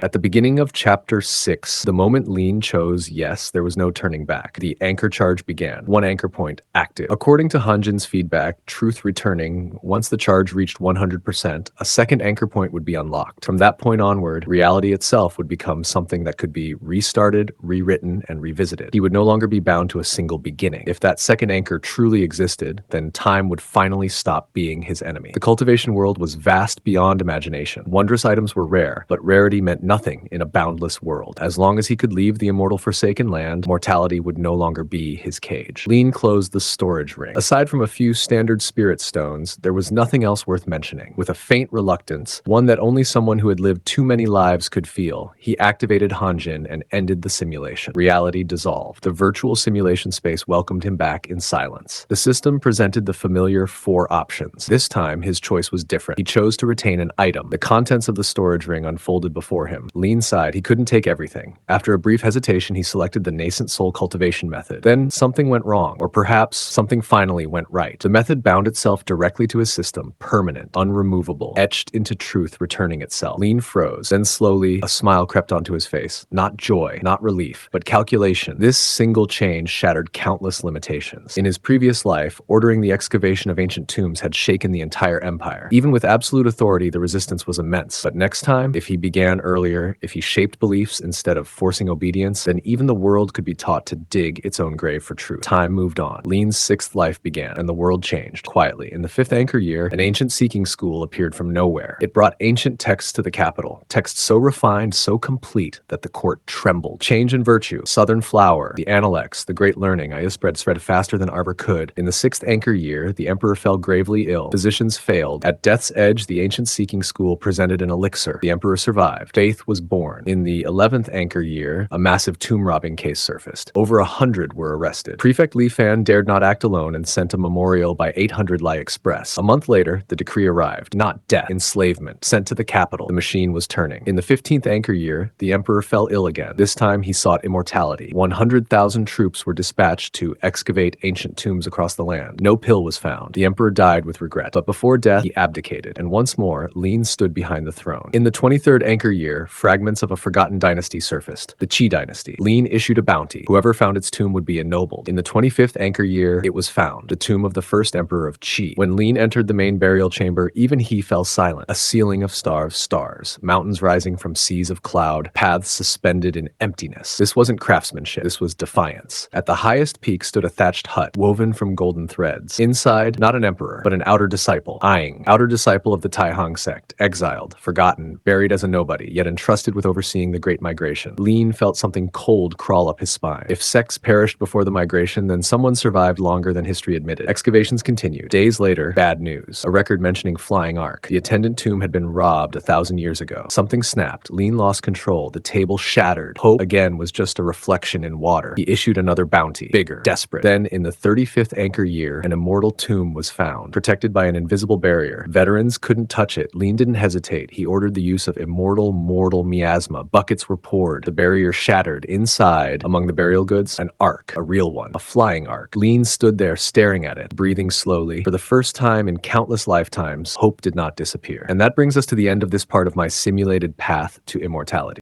At the beginning of Chapter 6, the moment Lean chose yes, there was no turning back. The anchor charge began. One anchor point active. According to Hanjin's feedback, truth returning, once the charge reached 100%, a second anchor point would be unlocked. From that point onward, reality itself would become something that could be restarted, rewritten, and revisited. He would no longer be bound to a single beginning. If that second anchor truly existed, then time would finally stop being his enemy. The cultivation world was vast beyond imagination. Wondrous items were rare, but rarity meant nothing in a boundless world. As long as he could leave the immortal Forsaken Land, mortality would no longer be his cage. Lean closed the storage ring. Aside from a few standard spirit stones, there was nothing else worth mentioning. With a faint reluctance, one that only someone who had lived too many lives could feel, he activated Hanjin and ended the simulation. Reality dissolved. The virtual simulation space welcomed him back in silence. The system presented the familiar 4 options. This time, his choice was different. He chose to retain an item. The contents of the storage ring unfolded before him. Lean sighed. He couldn't take everything. After a brief hesitation, he selected the nascent soul cultivation method. Then something went wrong, or perhaps something finally went right. The method bound itself directly to his system, permanent, unremovable, etched into truth, returning itself. Lean froze. Then slowly, a smile crept onto his face. Not joy, not relief, but calculation. This single change shattered countless limitations. In his previous life, ordering the excavation of ancient tombs had shaken the entire empire. Even with absolute authority, the resistance was immense. But next time, if he began earlier, if he shaped beliefs instead of forcing obedience, then even the world could be taught to dig its own grave for truth. Time moved on. Lean's 6th life began, and the world changed. Quietly, in the 5th anchor year, an ancient seeking school appeared from nowhere. It brought ancient texts to the capital, texts so refined, so complete, that the court trembled. Change and virtue, southern flower, the Analects, the great learning, spread faster than Arbor could. In the 6th anchor year, the emperor fell gravely ill. Physicians failed. At death's edge, the ancient seeking school presented an elixir. The emperor survived. Faith was born. In the 11th anchor year, a massive tomb robbing case surfaced. Over 100 were arrested. Prefect Li Fan dared not act alone and sent a memorial by 800 Lai Express. A month later, the decree arrived. Not death, enslavement. Sent to the capital. The machine was turning. In the 15th anchor year, the emperor fell ill again. This time, he sought immortality. 100,000 troops were dispatched to excavate ancient tombs across the land. No pill was found. The emperor died with regret. But before death, he abdicated. And once more, Lean stood behind the throne. In the 23rd anchor year, fragments of a forgotten dynasty surfaced. The Qi dynasty. Lean issued a bounty. Whoever found its tomb would be ennobled. In the 25th anchor year, it was found. The tomb of the first emperor of Qi. When Lean entered the main burial chamber, even he fell silent. A ceiling of stars, mountains rising from seas of cloud, paths suspended in emptiness. This wasn't craftsmanship. This was defiance. At the highest peak stood a thatched hut, woven from golden threads. Inside, not an emperor, but an outer disciple, Aing, outer disciple of the Taihang sect, exiled, forgotten, buried as a nobody, yet entrusted with overseeing the Great Migration. Lean felt something cold crawl up his spine. If sects perished before the migration, then someone survived longer than history admitted. Excavations continued. Days later, bad news. A record mentioning flying ark. The attendant tomb had been robbed 1,000 years ago. Something snapped. Lean lost control. The table shattered. Hope, again, was just a reflection in water. He issued another bounty. Bigger. Desperate. Then, in the 35th anchor year, an immortal tomb was found, protected by an invisible barrier. Veterans couldn't touch it. Lean didn't hesitate. He ordered the use of immortal, mortal miasma. Buckets were poured. The barrier shattered. Inside, among the burial goods, an ark. A real one. A flying ark. Lean stood there staring at it, breathing slowly. For the first time in countless lifetimes, hope did not disappear. And that brings us to the end of this part of my simulated path to immortality.